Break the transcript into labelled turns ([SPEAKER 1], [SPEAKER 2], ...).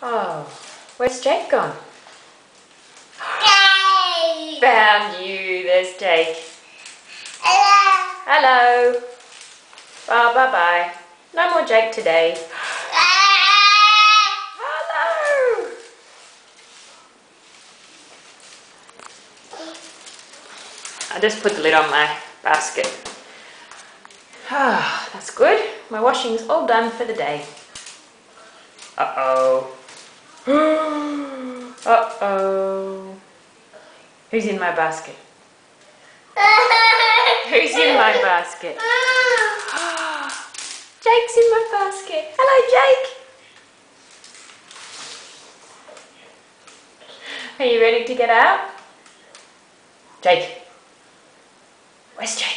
[SPEAKER 1] Oh, where's Jake gone?
[SPEAKER 2] Jake!
[SPEAKER 1] Found you. There's Jake.
[SPEAKER 2] Hello!
[SPEAKER 1] Hello. Oh, bye-bye. No more Jake today. Hello. I just put the lid on my basket. Ah, that's good. My washing's all done for the day. Uh-oh. Uh-oh. Who's in my basket? Who's in my basket? Jake's in my basket. Hello, Jake. Are you ready to get out? Jake. Where's Jake?